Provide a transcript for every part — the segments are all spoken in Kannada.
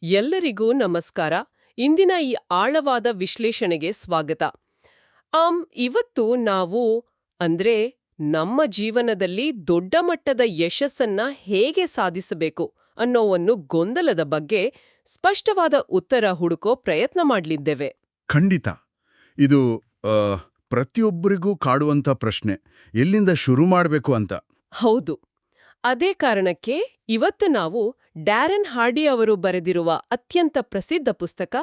ಎಲ್ಲರಿಗೂ ನಮಸ್ಕಾರ. ಇಂದಿನ ಈ ಆಳವಾದ ವಿಶ್ಲೇಷಣೆಗೆ ಸ್ವಾಗತ. ಇವತ್ತು ನಾವು ಅಂದ್ರೆ ನಮ್ಮ ಜೀವನದಲ್ಲಿ ದೊಡ್ಡ ಮಟ್ಟದ ಯಶಸ್ಸನ್ನ ಹೇಗೆ ಸಾಧಿಸಬೇಕು ಅನ್ನೋ ಒಂದು ಗೊಂದಲದ ಬಗ್ಗೆ ಸ್ಪಷ್ಟವಾದ ಉತ್ತರ ಹುಡುಕೋ ಪ್ರಯತ್ನ ಮಾಡ್ಲಿದ್ದೇವೆ. ಖಂಡಿತ. ಇದು ಆ, ಪ್ರತಿಯೊಬ್ಬರಿಗೂ ಕಾಡುವಂಥ ಪ್ರಶ್ನೆ. ಎಲ್ಲಿಂದ ಶುರು ಮಾಡಬೇಕು ಅಂತ. ಹೌದು. ಅದೇ ಕಾರಣಕ್ಕೆ ಇವತ್ತು ನಾವು ಡ್ಯಾರೆನ್ ಹಾರ್ಡಿ ಅವರು ಬರೆದಿರುವ ಅತ್ಯಂತ ಪ್ರಸಿದ್ಧ ಪುಸ್ತಕ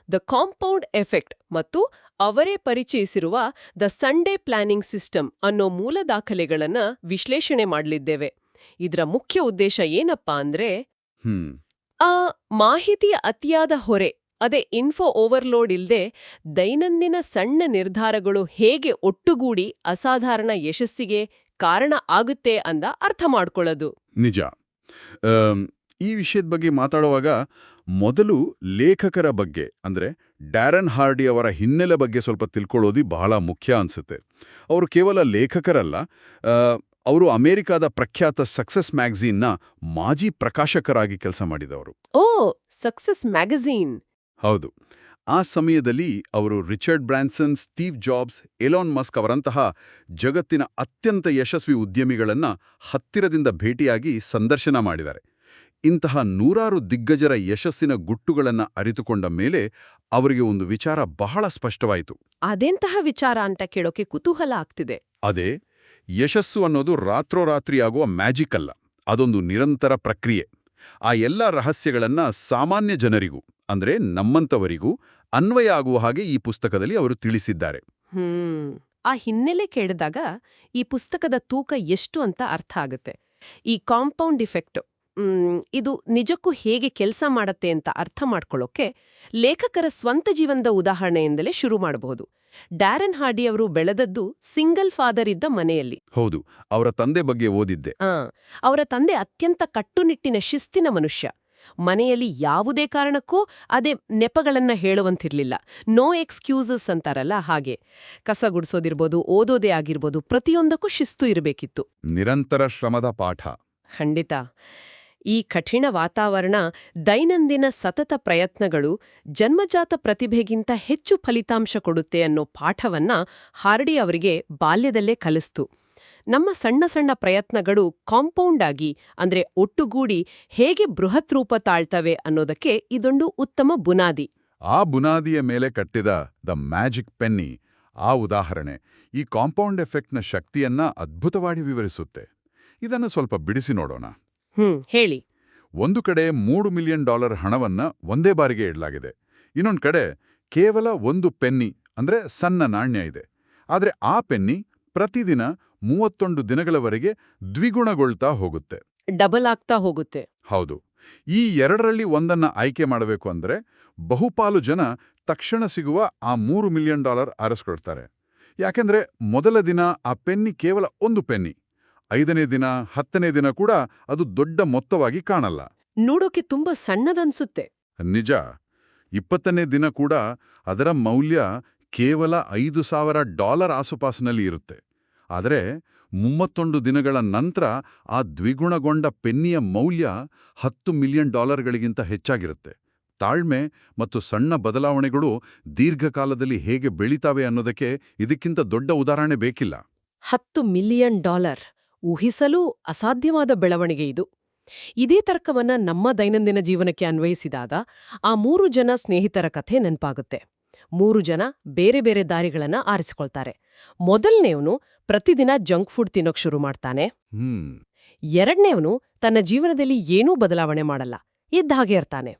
ದ ಕಾಂಪೌಂಡ್ ಎಫೆಕ್ಟ್ ಮತ್ತು ಅವರೇ ಪರಿಚಯಿಸಿರುವ ದ ಸಂಡೇ ಪ್ಲಾನಿಂಗ್ ಸಿಸ್ಟಮ್ ಅನ್ನೋ ಮೂಲ ದಾಖಲೆಗಳನ್ನ ವಿಶ್ಲೇಷಣೆ ಮಾಡಲಿದ್ದೇವೆ. ಇದರ ಮುಖ್ಯ ಉದ್ದೇಶ ಏನಪ್ಪಾ ಅಂದ್ರೆ ಹ್ಮ್ ಆ ಮಾಹಿತಿಯ ಅತಿಯಾದ ಹೊರೆ, ಅದೇ ಇನ್ಫೋ ಓವರ್ಲೋಡ್ ಇಲ್ದೆ ದೈನಂದಿನ ಸಣ್ಣ ನಿರ್ಧಾರಗಳು ಹೇಗೆ ಒಟ್ಟುಗೂಡಿ ಅಸಾಧಾರಣ ಯಶಸ್ಸಿಗೆ ಕಾರಣ ಆಗುತ್ತೆ ಅಂದ ಅರ್ಥ ಮಾಡ್ಕೊಳ್ಳೋದು. ನಿಜ. ಆಮ್, ಈ ವಿಷಯದ ಬಗ್ಗೆ ಮಾತಾಡುವಾಗ ಮೊದಲು ಲೇಖಕರ ಬಗ್ಗೆ ಅಂದ್ರೆ ಡ್ಯಾರನ್ ಹಾರ್ಡಿ ಅವರ ಹಿನ್ನೆಲೆ ಬಗ್ಗೆ ಸ್ವಲ್ಪ ತಿಳ್ಕೊಳ್ಳೋದು ಬಹಳ ಮುಖ್ಯ ಅನ್ಸುತ್ತೆ. ಅವರು ಕೇವಲ ಲೇಖಕರಲ್ಲ, ಅವರು ಅಮೆರಿಕಾದ ಪ್ರಖ್ಯಾತ ಸಕ್ಸಸ್ ಮ್ಯಾಗಝೀನ್ನ ಮಾಜಿ ಪ್ರಕಾಶಕರಾಗಿ ಕೆಲಸ ಮಾಡಿದವರು. ಓ, ಸಕ್ಸಸ್ ಮ್ಯಾಗಝೀನ್. ಹೌದು. ಆ ಸಮಯದಲ್ಲಿ ಅವರು Richard Branson, Steve jobs, Elon Musk ಅವರಂತಹ ಜಗತ್ತಿನ ಅತ್ಯಂತ ಯಶಸ್ವಿ ಉದ್ಯಮಿಗಳನ್ನ ಹತ್ತಿರದಿಂದ ಭೇಟಿಯಾಗಿ ಸಂದರ್ಶನ ಮಾಡಿದ್ದಾರೆ. ಇಂತಹ ನೂರಾರು ದಿಗ್ಗಜರ ಯಶಸ್ಸಿನ ಗುಟ್ಟುಗಳನ್ನ ಅರಿತುಕೊಂಡ ಮೇಲೆ ಅವರಿಗೆ ಒಂದು ವಿಚಾರ ಬಹಳ ಸ್ಪಷ್ಟವಾಯಿತು. ಅದೆಂತಹ ವಿಚಾರ ಅಂತ ಕೇಳೋಕೆ ಕುತೂಹಲ ಆಗ್ತಿದೆ. ಅದೇ, ಯಶಸ್ಸು ಅನ್ನೋದು ರಾತ್ರೋರಾತ್ರಿ ಆಗುವ ಮ್ಯಾಜಿಕ್ ಅಲ್ಲ, ಅದೊಂದು ನಿರಂತರ ಪ್ರಕ್ರಿಯೆ. ಆ ಎಲ್ಲ ರಹಸ್ಯಗಳನ್ನ ಸಾಮಾನ್ಯ ಜನರಿಗೂ ಅಂದ್ರೆ ನಮ್ಮಂತವರಿಗೂ ಅನ್ವಯ ಆಗುವ ಹಾಗೆ ಈ ಪುಸ್ತಕದಲ್ಲಿ ಅವರು ತಿಳಿಸಿದ್ದಾರೆ. ಆ ಹಿನ್ನೆಲೆ ಕೇಳಿದಾಗ ಈ ಪುಸ್ತಕದ ತೂಕ ಎಷ್ಟು ಅಂತ ಅರ್ಥ ಆಗುತ್ತೆ. ಈ ಕಾಂಪೌಂಡ್ ಇಫೆಕ್ಟ್ ಇದು ನಿಜಕ್ಕೂ ಹೇಗೆ ಕೆಲಸ ಮಾಡತ್ತೆ ಅಂತ ಅರ್ಥ ಮಾಡ್ಕೊಳ್ಳೋಕೆ ಲೇಖಕರ ಸ್ವಂತ ಜೀವನದ ಉದಾಹರಣೆಯಿಂದಲೇ ಶುರು ಮಾಡಬಹುದು. ಡ್ಯಾರೆನ್ ಹಾರ್ಡಿ ಅವರು ಬೆಳೆದದ್ದು ಸಿಂಗಲ್ ಫಾದರ್ ಇದ್ದ ಮನೆಯಲ್ಲಿ. ಹೌದು, ಅವರ ತಂದೆ ಬಗ್ಗೆ ಓದಿದ್ದೆ. ಅವರ ತಂದೆ ಅತ್ಯಂತ ಕಟ್ಟುನಿಟ್ಟಿನ ಶಿಸ್ತಿನ ಮನುಷ್ಯ. ಮನೆಯಲ್ಲಿ ಯಾವುದೇ ಕಾರಣಕ್ಕೂ ಅದೇ ನೆಪಗಳನ್ನ ಹೇಳುವಂತಿರ್ಲಿಲ್ಲ. ನೋ ಎಕ್ಸ್ಕ್ಯೂಸಸ್ ಅಂತಾರಲ್ಲ ಹಾಗೆ. ಕಸ ಗುಡಿಸೋದಿರ್ಬೋದು, ಓದೋದೇ ಆಗಿರ್ಬೋದು, ಪ್ರತಿಯೊಂದಕ್ಕೂ ಶಿಸ್ತು ಇರಬೇಕಿತ್ತು. ನಿರಂತರ ಶ್ರಮದ ಪಾಠ. ಖಂಡಿತ. ಈ ಕಠಿಣ ವಾತಾವರಣ, ದೈನಂದಿನ ಸತತ ಪ್ರಯತ್ನಗಳು ಜನ್ಮಜಾತ ಪ್ರತಿಭೆಗಿಂತ ಹೆಚ್ಚು ಫಲಿತಾಂಶ ಕೊಡುತ್ತೆ ಅನ್ನೋ ಪಾಠವನ್ನ ಹಾರ್ಡಿ ಅವರಿಗೆ ಬಾಲ್ಯದಲ್ಲೇ ಕಲಿಸ್ತು. ನಮ್ಮ ಸಣ್ಣ ಸಣ್ಣ ಪ್ರಯತ್ನಗಳು ಕಾಂಪೌಂಡ್ ಆಗಿ ಅಂದ್ರೆ ಒಟ್ಟುಗೂಡಿ ಹೇಗೆ ಬೃಹತ್ ರೂಪ ತಾಳ್ತವೆ ಅನ್ನೋದಕ್ಕೆ ಇದೊಂದು ಉತ್ತಮ ಬುನಾದಿ. ಆ ಬುನಾದಿಯ ಮೇಲೆ ಕಟ್ಟಿದ ದ ಮ್ಯಾಜಿಕ್ ಪೆನ್ನಿ, ಆ ಉದಾಹರಣೆ ಈ ಕಾಂಪೌಂಡ್ ಎಫೆಕ್ಟ್ನ ಶಕ್ತಿಯನ್ನ ಅದ್ಭುತವಾಗಿ ವಿವರಿಸುತ್ತೆ. ಇದನ್ನು ಸ್ವಲ್ಪ ಬಿಡಿಸಿ ನೋಡೋಣ. ಹೇಳಿ. ಒಂದು ಕಡೆ $3 ಮಿಲಿಯನ್ ಹಣವನ್ನ ಒಂದೇ ಬಾರಿಗೆ ಇಡಲಾಗಿದೆ. ಇನ್ನೊಂದು ಕಡೆ ಕೇವಲ ಒಂದು ಪೆನ್ನಿ ಅಂದ್ರೆ ಸಣ್ಣ ನಾಣ್ಯ ಇದೆ. ಆದ್ರೆ ಆ ಪೆನ್ನಿ ಪ್ರತಿದಿನ 31 ದಿನಗಳವರೆಗೆ ದ್ವಿಗುಣಗೊಳ್ತಾ ಹೋಗುತ್ತೆ, ಡಬಲ್ ಆಗ್ತಾ ಹೋಗುತ್ತೆ. ಹೌದು. ಈ ಎರಡರಲ್ಲಿ ಒಂದನ್ನ ಆಯ್ಕೆ ಮಾಡಬೇಕು ಅಂದ್ರೆ ಬಹುಪಾಲು ಜನ ತಕ್ಷಣ ಸಿಗುವ ಆ $3 ಮಿಲಿಯನ್ ಆರಿಸ್ಕೊಳ್ತಾರೆ. ಯಾಕೆಂದ್ರೆ ಮೊದಲ ದಿನ ಆ ಪೆನ್ನಿ ಕೇವಲ ಒಂದು ಪೆನ್ನಿ, 5ನೇ ದಿನ 10ನೇ ದಿನ ಕೂಡ ಅದು ದೊಡ್ಡ ಮೊತ್ತವಾಗಿ ಕಾಣಲ್ಲ, ನೋಡೋಕೆ ತುಂಬಾ ಸಣ್ಣದನ್ಸುತ್ತೆ. ನಿಜ. 20ನೇ ದಿನ ಕೂಡ ಅದರ ಮೌಲ್ಯ ಕೇವಲ $5,000 ಆಸುಪಾಸಿನಲ್ಲಿ ಇರುತ್ತೆ. ಆದರೆ 31 ದಿನಗಳ ನಂತರ ಆ ದ್ವಿಗುಣಗೊಂಡ ಪೆನ್ನಿಯ ಮೌಲ್ಯ $10 ಮಿಲಿಯನ್ ಹೆಚ್ಚಾಗಿರುತ್ತೆ. ತಾಳ್ಮೆ ಮತ್ತು ಸಣ್ಣ ಬದಲಾವಣೆಗಳು ದೀರ್ಘಕಾಲದಲ್ಲಿ ಹೇಗೆ ಬೆಳೀತಾವೆ ಅನ್ನೋದಕ್ಕೆ ಇದಕ್ಕಿಂತ ದೊಡ್ಡ ಉದಾಹರಣೆ ಬೇಕಿಲ್ಲ. $10 ಮಿಲಿಯನ್, ಊಹಿಸಲೂ ಅಸಾಧ್ಯವಾದ ಬೆಳವಣಿಗೆ ಇದು. ಇದೇ ತರ್ಕವನ್ನ ನಮ್ಮ ದೈನಂದಿನ ಜೀವನಕ್ಕೆ ಅನ್ವಯಿಸಿದಾಗ ಆ 3 ಜನ ಸ್ನೇಹಿತರ ಕಥೆ ನೆನಪಾಗುತ್ತೆ. 3 ಜನ ಬೇರೆ ಬೇರೆ ದಾರಿಗಳನ್ನ ಆರಿಸಿಕೊಳ್ತಾರೆ. ಮೊದಲನೇವನು ಪ್ರತಿದಿನ ಜಂಕ್ ಫುಡ್ ತಿನ್ನೋಕ್ ಶುರು ಮಾಡ್ತಾನೆ. ಎರಡನೇವನು ತನ್ನ ಜೀವನದಲ್ಲಿ ಏನೂ ಬದಲಾವಣೆ ಮಾಡಲ್ಲ, ಇದ್ದ ಹಾಗೆ ಇರ್ತಾನೆ.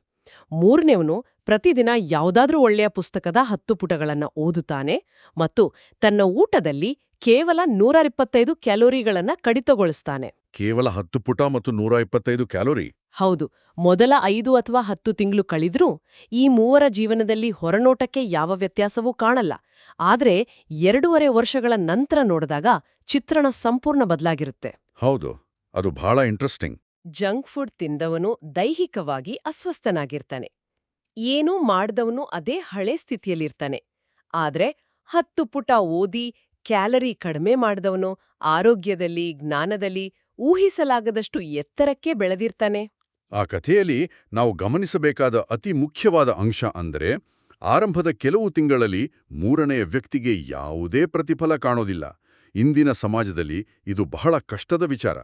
ಮೂರನೇವನು ಪ್ರತಿದಿನ ಯಾವುದಾದ್ರೂ ಒಳ್ಳೆಯ ಪುಸ್ತಕದ 10 ಪುಟಗಳನ್ನ ಓದುತ್ತಾನೆ ಮತ್ತು ತನ್ನ ಊಟದಲ್ಲಿ ಕೇವಲ 125 ಕ್ಯಾಲೋರಿಗಳನ್ನ ಕಡಿತಗೊಳಿಸ್ತಾನೆ. ಕೇವಲ 10 ಪುಟ ಮತ್ತು 125 ಕ್ಯಾಲೋರಿ. ಹೌದು. ಮೊದಲ 5 ಅಥವಾ 10 ತಿಂಗಳು ಕಳೆದ್ರೂ ಈ ಮೂವರ ಜೀವನದಲ್ಲಿ ಹೊರನೋಟಕ್ಕೆ ಯಾವ ವ್ಯತ್ಯಾಸವೂ ಕಾಣಲ್ಲ. ಆದ್ರೆ 2.5 ವರ್ಷಗಳ ನಂತರ ನೋಡಿದಾಗ ಚಿತ್ರಣ ಸಂಪೂರ್ಣ ಬದಲಾಗಿರುತ್ತೆ. ಹೌದು, ಅದು ಬಹಳ ಇಂಟ್ರೆಸ್ಟಿಂಗ್. ಜಂಕ್ ಫುಡ್ ತಿಂದವನು ದೈಹಿಕವಾಗಿ ಅಸ್ವಸ್ಥನಾಗಿರ್ತಾನೆ. ಏನೂ ಮಾಡ್ದವನು ಅದೇ ಹಳೆ ಸ್ಥಿತಿಯಲ್ಲಿರ್ತಾನೆ. ಆದ್ರೆ 10 ಪುಟ ಓದಿ ಕ್ಯಾಲರಿ ಕಡಿಮೆ ಮಾಡಿದವನು ಆರೋಗ್ಯದಲ್ಲಿ, ಜ್ಞಾನದಲ್ಲಿ ಊಹಿಸಲಾಗದಷ್ಟು ಎತ್ತರಕ್ಕೆ ಬೆಳೆದಿರ್ತಾನೆ. ಆ ಕಥೆಯಲ್ಲಿ ನಾವು ಗಮನಿಸಬೇಕಾದ ಅತಿ ಮುಖ್ಯವಾದ ಅಂಶ ಅಂದರೆ ಆರಂಭದ ಕೆಲವು ತಿಂಗಳಲ್ಲಿ ಮೂರನೆಯ ವ್ಯಕ್ತಿಗೆ ಯಾವುದೇ ಪ್ರತಿಫಲ ಕಾಣೋದಿಲ್ಲ. ಇಂದಿನ ಸಮಾಜದಲ್ಲಿ ಇದು ಬಹಳ ಕಷ್ಟದ ವಿಚಾರ.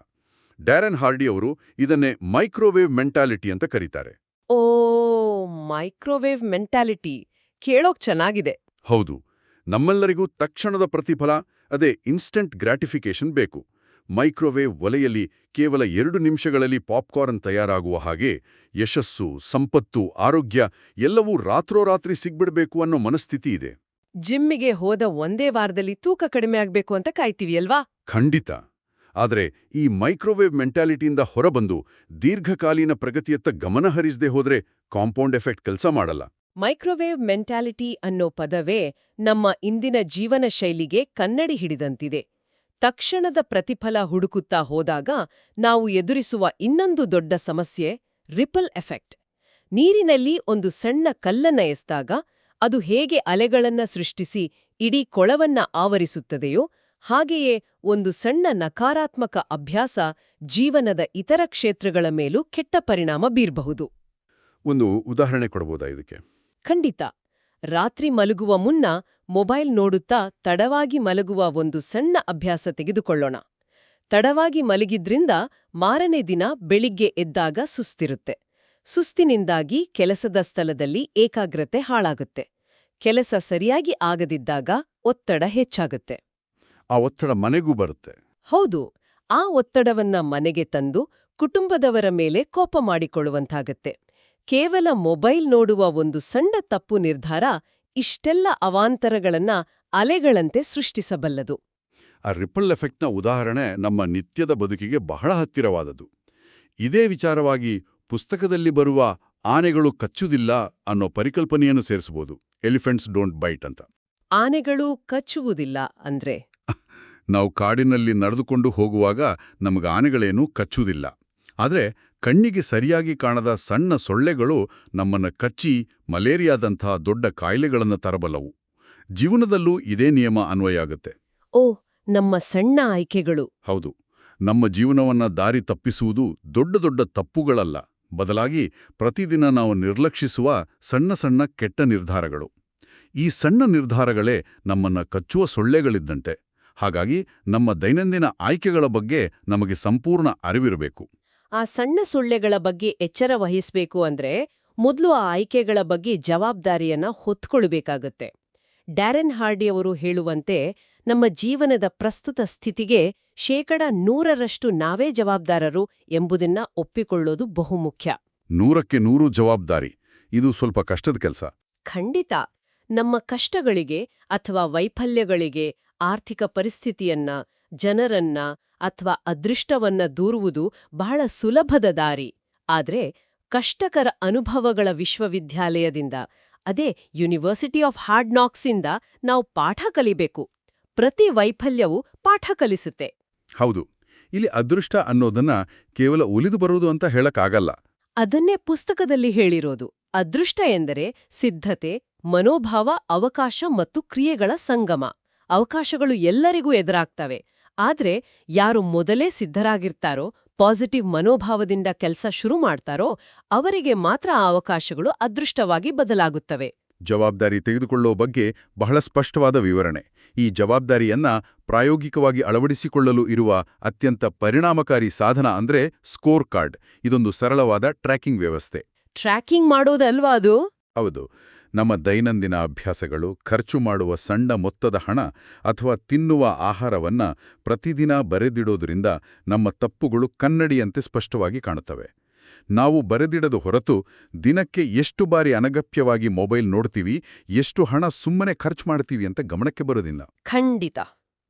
ಡ್ಯಾರೆನ್ ಹಾರ್ಡಿ ಅವರು ಇದನ್ನೇ ಮೈಕ್ರೋವೇವ್ ಮೆಂಟಾಲಿಟಿ ಅಂತ ಕರೀತಾರೆ. ಓ, ಮೈಕ್ರೋವೇವ್ ಮೆಂಟಾಲಿಟಿ ಕೇಳೋಕ್ ಚೆನ್ನಾಗಿದೆ. ಹೌದು, ನಮ್ಮೆಲ್ಲರಿಗೂ ತಕ್ಷಣದ ಪ್ರತಿಫಲ, ಅದೇ ಇನ್ಸ್ಟಂಟ್ ಗ್ರಾಟಿಫಿಕೇಶನ್ ಬೇಕು. ಮೈಕ್ರೋವೇವ್ ಒಲೆಯಲ್ಲಿ ಕೇವಲ 2 ನಿಮಿಷಗಳಲ್ಲಿ ಪಾಪ್ಕಾರ್ನ್ ತಯಾರಾಗುವ ಹಾಗೆ ಯಶಸ್ಸು, ಸಂಪತ್ತು, ಆರೋಗ್ಯ ಎಲ್ಲವೂ ರಾತ್ರೋರಾತ್ರಿ ಸಿಗ್ಬಿಡ್ಬೇಕು ಅನ್ನೋ ಮನಸ್ಥಿತಿ ಇದೆ. ಜಿಮ್ಮಿಗೆ ಹೋದ ಒಂದೇ ವಾರದಲ್ಲಿ ತೂಕ ಕಡಿಮೆ ಆಗ್ಬೇಕು ಅಂತ ಕಾಯ್ತೀವಿ ಅಲ್ವಾ? ಖಂಡಿತ. ಆದರೆ ಈ ಮೈಕ್ರೋವೇವ್ ಮೆಂಟಾಲಿಟಿಯಿಂದ ಹೊರಬಂದು ದೀರ್ಘಕಾಲೀನ ಪ್ರಗತಿಯತ್ತ ಗಮನ ಹರಿಸದೆ ಹೋದ್ರೆ ಕಾಂಪೌಂಡ್ ಎಫೆಕ್ಟ್ ಕೆಲಸ ಮಾಡಲ್ಲ. ಮೈಕ್ರೋವೇವ್ ಮೆಂಟಾಲಿಟಿ ಅನ್ನೋ ಪದವೇ ನಮ್ಮ ಇಂದಿನ ಜೀವನ ಶೈಲಿಗೆ ಕನ್ನಡಿ ಹಿಡಿದಂತಿದೆ. ತಕ್ಷಣದ ಪ್ರತಿಫಲ ಹುಡುಕುತ್ತಾ ಹೋದಾಗ ನಾವು ಎದುರಿಸುವ ಇನ್ನೊಂದು ದೊಡ್ಡ ಸಮಸ್ಯೆ ರಿಪಲ್ ಎಫೆಕ್ಟ್. ನೀರಿನಲ್ಲಿ ಒಂದು ಸಣ್ಣ ಕಲ್ಲನ್ನ ಎಸ್ದಾಗ ಅದು ಹೇಗೆ ಅಲೆಗಳನ್ನ ಸೃಷ್ಟಿಸಿ ಇಡೀ ಕೊಳವನ್ನ ಆವರಿಸುತ್ತದೆಯೋ ಹಾಗೆಯೇ ಒಂದು ಸಣ್ಣ ನಕಾರಾತ್ಮಕ ಅಭ್ಯಾಸ ಜೀವನದ ಇತರ ಕ್ಷೇತ್ರಗಳ ಮೇಲೂ ಕೆಟ್ಟ ಪರಿಣಾಮ ಬೀರಬಹುದು. ಒಂದು ಉದಾಹರಣೆ ಕೊಡಬಹುದಾ ಇದಕ್ಕೆ? ಖಂಡಿತ. ರಾತ್ರಿ ಮಲಗುವ ಮುನ್ನ ಮೊಬೈಲ್ ನೋಡುತ್ತಾ ತಡವಾಗಿ ಮಲಗುವ ಒಂದು ಸಣ್ಣ ಅಭ್ಯಾಸ ತೆಗೆದುಕೊಳ್ಳೋಣ. ತಡವಾಗಿ ಮಲಗಿದ್ರಿಂದ ಮಾರನೇ ದಿನ ಬೆಳಿಗ್ಗೆ ಎದ್ದಾಗ ಸುಸ್ತಿರುತ್ತೆ. ಸುಸ್ತಿನಿಂದಾಗಿ ಕೆಲಸದ ಸ್ಥಳದಲ್ಲಿ ಏಕಾಗ್ರತೆ ಹಾಳಾಗುತ್ತೆ. ಕೆಲಸ ಸರಿಯಾಗಿ ಆಗದಿದ್ದಾಗ ಒತ್ತಡ ಹೆಚ್ಚಾಗುತ್ತೆ. ಆ ಒತ್ತಡ ಮನೆಗೂ ಬರುತ್ತೆ. ಹೌದು, ಆ ಒತ್ತಡವನ್ನ ಮನೆಗೆ ತಂದು ಕುಟುಂಬದವರ ಮೇಲೆ ಕೋಪ ಮಾಡಿಕೊಳ್ಳುವಂತಾಗತ್ತೆ. ಕೇವಲ ಮೊಬೈಲ್ ನೋಡುವ ಒಂದು ಸಣ್ಣ ತಪ್ಪು ನಿರ್ಧಾರ ಇಷ್ಟೆಲ್ಲ ಅವಾಂತರಗಳನ್ನ ಅಲೆಗಳಂತೆ ಸೃಷ್ಟಿಸಬಲ್ಲದು. ಆ ರಿಪಲ್ ಎಫೆಕ್ಟ್ನ ಉದಾಹರಣೆ ನಮ್ಮ ನಿತ್ಯದ ಬದುಕಿಗೆ ಬಹಳ ಹತ್ತಿರವಾದದ್ದು. ಇದೇ ವಿಚಾರವಾಗಿ ಪುಸ್ತಕದಲ್ಲಿ ಬರುವ ಆನೆಗಳು ಕಚ್ಚುವುದಿಲ್ಲ ಅನ್ನೋ ಪರಿಕಲ್ಪನೆಯನ್ನು ಸೇರಿಸಬಹುದು. ಎಲಿಫೆಂಟ್ಸ್ ಡೋಂಟ್ ಬೈಟ್ ಅಂತ. ಆನೆಗಳು ಕಚ್ಚುವುದಿಲ್ಲ ಅಂದ್ರೆ? ನಾವು ಕಾಡಿನಲ್ಲಿ ನಡೆದುಕೊಂಡು ಹೋಗುವಾಗ ನಮಗೆ ಆನೆಗಳೇನೂ ಕಚ್ಚುವುದಿಲ್ಲ. ಆದರೆ ಕಣ್ಣಿಗೆ ಸರಿಯಾಗಿ ಕಾಣದ ಸಣ್ಣ ಸೊಳ್ಳೆಗಳು ನಮ್ಮನ್ನ ಕಚ್ಚಿ ಮಲೇರಿಯಾದಂಥ ದೊಡ್ಡ ಕಾಯಿಲೆಗಳನ್ನು ತರಬಲ್ಲವು. ಜೀವನದಲ್ಲೂ ಇದೇ ನಿಯಮ ಅನ್ವಯ ಆಗುತ್ತೆ. ಓ, ನಮ್ಮ ಸಣ್ಣ ಆಯ್ಕೆಗಳು. ಹೌದು, ನಮ್ಮ ಜೀವನವನ್ನ ದಾರಿ ತಪ್ಪಿಸುವುದು ದೊಡ್ಡ ದೊಡ್ಡ ತಪ್ಪುಗಳಲ್ಲ, ಬದಲಾಗಿ ಪ್ರತಿದಿನ ನಾವು ನಿರ್ಲಕ್ಷಿಸುವ ಸಣ್ಣ ಸಣ್ಣ ಕೆಟ್ಟ ನಿರ್ಧಾರಗಳು. ಈ ಸಣ್ಣ ನಿರ್ಧಾರಗಳೇ ನಮ್ಮನ್ನ ಕಚ್ಚುವ ಸೊಳ್ಳೆಗಳಿದ್ದಂತೆ. ಹಾಗಾಗಿ ನಮ್ಮ ದೈನಂದಿನ ಆಯ್ಕೆಗಳ ಬಗ್ಗೆ ನಮಗೆ ಸಂಪೂರ್ಣ ಅರಿವಿರಬೇಕು. ಆ ಸಣ್ಣ ಸೊಳ್ಳೆಗಳ ಬಗ್ಗೆ ಎಚ್ಚರ ವಹಿಸಬೇಕು ಅಂದ್ರೆ ಮೊದಲು ಆ ಆಯ್ಕೆಗಳ ಬಗ್ಗೆ ಜವಾಬ್ದಾರಿಯನ್ನ ಹೊತ್ಕೊಳ್ಬೇಕಾಗತ್ತೆ. ಡ್ಯಾರೆನ್ ಹಾರ್ಡಿ ಅವರು ಹೇಳುವಂತೆ ನಮ್ಮ ಜೀವನದ ಪ್ರಸ್ತುತ ಸ್ಥಿತಿಗೆ 100% ನಾವೇ ಜವಾಬ್ದಾರರು ಎಂಬುದನ್ನ ಒಪ್ಪಿಕೊಳ್ಳೋದು ಬಹುಮುಖ್ಯ. 100ಕ್ಕೆ 100 ಜವಾಬ್ದಾರಿ, ಇದು ಸ್ವಲ್ಪ ಕಷ್ಟದ ಕೆಲಸ. ಖಂಡಿತ. ನಮ್ಮ ಕಷ್ಟಗಳಿಗೆ ಅಥವಾ ವೈಫಲ್ಯಗಳಿಗೆ ಆರ್ಥಿಕ ಪರಿಸ್ಥಿತಿಯನ್ನ, ಜನರನ್ನ ಅಥವಾ ಅದೃಷ್ಟವನ್ನ ದೂರುವುದು ಬಹಳ ಸುಲಭದ ದಾರಿ. ಆದ್ರೆ ಕಷ್ಟಕರ ಅನುಭವಗಳ ವಿಶ್ವವಿದ್ಯಾಲಯದಿಂದ, ಅದೇ ಯೂನಿವರ್ಸಿಟಿ ಆಫ್ ಹಾರ್ಡ್ ನಾಕ್ಸಿಂದ ನಾವು ಪಾಠ ಕಲಿಬೇಕು. ಪ್ರತಿ ವೈಫಲ್ಯವೂ ಪಾಠ ಕಲಿಸುತ್ತೆ. ಹೌದು, ಇಲ್ಲಿ ಅದೃಷ್ಟ ಅನ್ನೋದನ್ನ ಕೇವಲ ಉಳಿದು ಬರುವುದು ಅಂತ ಹೇಳಕ್ಕಾಗಲ್ಲ. ಅದನ್ನೇ ಪುಸ್ತಕದಲ್ಲಿ ಹೇಳಿರೋದು. ಅದೃಷ್ಟ ಎಂದರೆ ಸಿದ್ಧತೆ, ಮನೋಭಾವ, ಅವಕಾಶ ಮತ್ತು ಕ್ರಿಯೆಗಳ ಸಂಗಮ. ಅವಕಾಶಗಳು ಎಲ್ಲರಿಗೂ ಎದುರಾಗ್ತವೆ. ಆದ್ರೆ ಯಾರು ಮೊದಲೇ ಸಿದ್ಧರಾಗಿರ್ತಾರೋ, ಪಾಸಿಟಿವ್ ಮನೋಭಾವದಿಂದ ಕೆಲಸ ಶುರು ಮಾಡ್ತಾರೋ ಅವರಿಗೆ ಮಾತ್ರ ಆ ಅವಕಾಶಗಳು ಅದೃಷ್ಟವಾಗಿ ಬದಲಾಗುತ್ತವೆ. ಜವಾಬ್ದಾರಿ ತೆಗೆದುಕೊಳ್ಳೋ ಬಗ್ಗೆ ಬಹಳ ಸ್ಪಷ್ಟವಾದ ವಿವರಣೆ. ಈ ಜವಾಬ್ದಾರಿಯನ್ನ ಪ್ರಾಯೋಗಿಕವಾಗಿ ಅಳವಡಿಸಿಕೊಳ್ಳಲು ಇರುವ ಅತ್ಯಂತ ಪರಿಣಾಮಕಾರಿ ಸಾಧನ ಅಂದ್ರೆ ಸ್ಕೋರ್ ಕಾರ್ಡ್. ಇದೊಂದು ಸರಳವಾದ ಟ್ರ್ಯಾಕಿಂಗ್ ವ್ಯವಸ್ಥೆ. ಟ್ರ್ಯಾಕಿಂಗ್ ಮಾಡೋದಲ್ವಾ ಅದು? ಹೌದು. ನಮ್ಮ ದೈನಂದಿನ ಅಭ್ಯಾಸಗಳು, ಖರ್ಚು ಮಾಡುವ ಸಣ್ಣ ಮೊತ್ತದ ಹಣ ಅಥವಾ ತಿನ್ನುವ ಆಹಾರವನ್ನ ಪ್ರತಿದಿನ ಬರೆದಿಡೋದ್ರಿಂದ ನಮ್ಮ ತಪ್ಪುಗಳು ಕನ್ನಡಿಯಂತೆ ಸ್ಪಷ್ಟವಾಗಿ ಕಾಣುತ್ತವೆ. ನಾವು ಬರೆದಿಡದ ಹೊರತು ದಿನಕ್ಕೆ ಎಷ್ಟು ಬಾರಿ ಅನಗತ್ಯವಾಗಿ ಮೊಬೈಲ್ ನೋಡ್ತೀವಿ, ಎಷ್ಟು ಹಣ ಸುಮ್ಮನೆ ಖರ್ಚು ಮಾಡ್ತೀವಿ ಅಂತ ಗಮನಕ್ಕೆ ಬರೋದಿಲ್ಲ. ಖಂಡಿತ.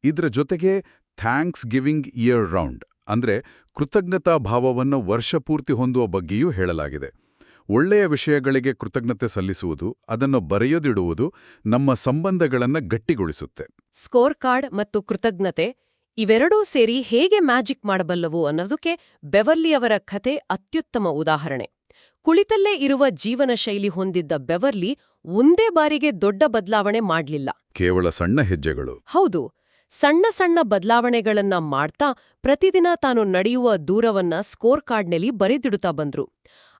ಇದರ ಜೊತೆಗೆ ಥ್ಯಾಂಕ್ಸ್ ಗಿವಿಂಗ್ ಇಯರ್ ರೌಂಡ್ ಅಂದ್ರೆ ಕೃತಜ್ಞತಾ ಭಾವವನ್ನು ವರ್ಷಪೂರ್ತಿ ಹೊಂದುವ ಬಗ್ಗೆಯೂ ಹೇಳಲಾಗಿದೆ. ಒಳ್ಳೆಯ ವಿಷಯಗಳಿಗೆ ಕೃತಜ್ಞತೆ ಸಲ್ಲಿಸುವುದು, ಅದನ್ನು ಬರೆಯದಿಡುವುದು ನಮ್ಮ ಸಂಬಂಧಗಳನ್ನು ಗಟ್ಟಿಗೊಳಿಸುತ್ತೆ. ಸ್ಕೋರ್ ಕಾರ್ಡ್ ಮತ್ತು ಕೃತಜ್ಞತೆ ಇವೆರಡೂ ಸೇರಿ ಹೇಗೆ ಮ್ಯಾಜಿಕ್ ಮಾಡಬಲ್ಲವು ಅನ್ನೋದಕ್ಕೆ ಬೆವರ್ಲಿ ಅವರ ಕಥೆ ಅತ್ಯುತ್ತಮ ಉದಾಹರಣೆ. ಕುಳಿತಲ್ಲೇ ಇರುವ ಜೀವನ ಶೈಲಿ ಹೊಂದಿದ್ದ ಬೆವರ್ಲಿ ಒಂದೇ ಬಾರಿಗೆ ದೊಡ್ಡ ಬದಲಾವಣೆ ಮಾಡ್ಲಿಲ್ಲ. ಕೇವಲ ಸಣ್ಣ ಹೆಜ್ಜೆಗಳು. ಹೌದು, ಸಣ್ಣ ಸಣ್ಣ ಬದಲಾವಣೆಗಳನ್ನ ಮಾಡ್ತಾ ಪ್ರತಿದಿನ ತಾನು ನಡೆಯುವ ದೂರವನ್ನ ಸ್ಕೋರ್ ಕಾರ್ಡ್ನಲ್ಲಿ ಬರೆದಿಡುತ್ತಾ ಬಂದ್ರು.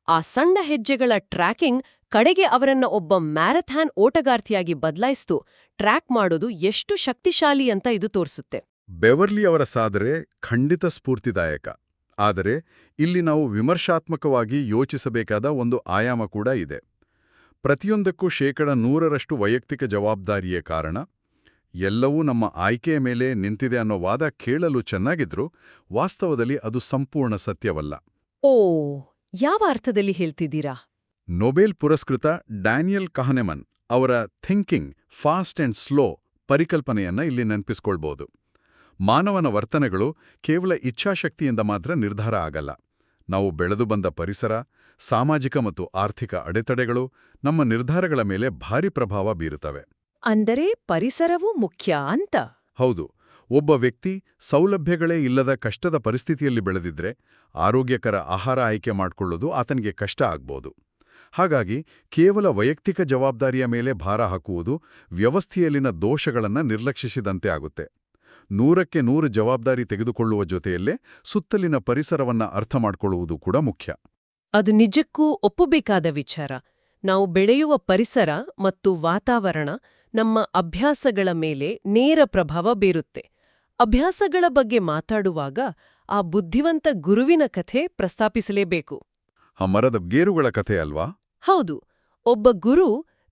ಆ ಸಣ್ಣ ಹೆಜ್ಜೆಗಳ ಟ್ರ್ಯಾಕಿಂಗ್ ಕಡೆಗೆ ಅವರನ್ನ ಒಬ್ಬ ಮ್ಯಾರಥಾನ್ ಓಟಗಾರ್ತಿಯಾಗಿ ಬದಲಾಯಿಸ್ತು. ಟ್ರ್ಯಾಕ್ ಮಾಡೋದು ಎಷ್ಟು ಶಕ್ತಿಶಾಲಿ ಅಂತ ಇದು ತೋರಿಸುತ್ತೆ. ಬೆವರ್ಲಿ ಅವರ ಸಾಧನೆ ಖಂಡಿತ ಸ್ಫೂರ್ತಿದಾಯಕ. ಆದರೆ ಇಲ್ಲಿ ನಾವು ವಿಮರ್ಶಾತ್ಮಕವಾಗಿ ಯೋಚಿಸಬೇಕಾದ ಒಂದು ಆಯಾಮ ಕೂಡ ಇದೆ. ಪ್ರತಿಯೊಂದಕ್ಕೂ 100% ವೈಯಕ್ತಿಕ ಜವಾಬ್ದಾರಿಯೇ ಕಾರಣ, ಎಲ್ಲವೂ ನಮ್ಮ ಆಯ್ಕೆಯ ಮೇಲೆ ನಿಂತಿದೆ ಅನ್ನೋ ವಾದ ಕೇಳಲು ಚೆನ್ನಾಗಿದ್ರೂ ವಾಸ್ತವದಲ್ಲಿ ಅದು ಸಂಪೂರ್ಣ ಸತ್ಯವಲ್ಲ. ಓ, ಯಾವ ಅರ್ಥದಲ್ಲಿ ಹೇಳ್ತಿದ್ದೀರಾ? ನೊಬೆಲ್ ಪುರಸ್ಕೃತ ಡ್ಯಾನಿಯಲ್ ಕಹನೆಮನ್ ಅವರ ಥಿಂಕಿಂಗ್ ಫಾಸ್ಟ್ ಅಂಡ್ ಸ್ಲೋ ಪರಿಕಲ್ಪನೆಯನ್ನ ಇಲ್ಲಿ ನೆನಪಿಸ್ಕೊಳ್ಬೋದು. ಮಾನವನ ವರ್ತನೆಗಳು ಕೇವಲ ಇಚ್ಛಾಶಕ್ತಿಯಿಂದ ಮಾತ್ರ ನಿರ್ಧಾರ ಆಗಲ್ಲ. ನಾವು ಬೆಳೆದು ಬಂದ ಪರಿಸರ, ಸಾಮಾಜಿಕ ಮತ್ತು ಆರ್ಥಿಕ ಅಡೆತಡೆಗಳು ನಮ್ಮ ನಿರ್ಧಾರಗಳ ಮೇಲೆ ಭಾರಿ ಪ್ರಭಾವ ಬೀರುತ್ತವೆ. ಅಂದರೆ ಪರಿಸರವೂ ಮುಖ್ಯ ಅಂತ? ಹೌದು. ಒಬ್ಬ ವ್ಯಕ್ತಿ ಸೌಲಭ್ಯಗಳೇ ಇಲ್ಲದ ಕಷ್ಟದ ಪರಿಸ್ಥಿತಿಯಲ್ಲಿ ಬೆಳೆದಿದ್ರೆ ಆರೋಗ್ಯಕರ ಆಹಾರ ಆಯ್ಕೆ ಮಾಡಿಕೊಳ್ಳೋದು ಆತನಿಗೆ ಕಷ್ಟ ಆಗ್ಬೋದು. ಹಾಗಾಗಿ ಕೇವಲ ವೈಯಕ್ತಿಕ ಜವಾಬ್ದಾರಿಯ ಮೇಲೆ ಭಾರ ಹಾಕುವುದು ವ್ಯವಸ್ಥೆಯಲ್ಲಿನ ದೋಷಗಳನ್ನು ನಿರ್ಲಕ್ಷಿಸಿದಂತೆ ಆಗುತ್ತೆ. 100ಕ್ಕೆ 100 ಜವಾಬ್ದಾರಿ ತೆಗೆದುಕೊಳ್ಳುವ ಜೊತೆಯಲ್ಲೇ ಸುತ್ತಲಿನ ಪರಿಸರವನ್ನ ಅರ್ಥ ಮಾಡಿಕೊಳ್ಳುವುದು ಕೂಡ ಮುಖ್ಯ. ಅದು ನಿಜಕ್ಕೂ ಒಪ್ಪಬೇಕಾದ ವಿಚಾರ. ನಾವು ಬೆಳೆಯುವ ಪರಿಸರ ಮತ್ತು ವಾತಾವರಣ ನಮ್ಮ ಅಭ್ಯಾಸಗಳ ಮೇಲೆ ನೇರ ಪ್ರಭಾವ ಬೀರುತ್ತೆ. ಅಭ್ಯಾಸಗಳ ಬಗ್ಗೆ ಮಾತಾಡುವಾಗ ಆ ಬುದ್ಧಿವಂತ ಗುರುವಿನ ಕಥೆ ಪ್ರಸ್ತಾಪಿಸಲೇಬೇಕು. ಆ ಮರದ ಗೇರುಗಳ ಕಥೆ ಅಲ್ವಾ? ಹೌದು. ಒಬ್ಬ ಗುರು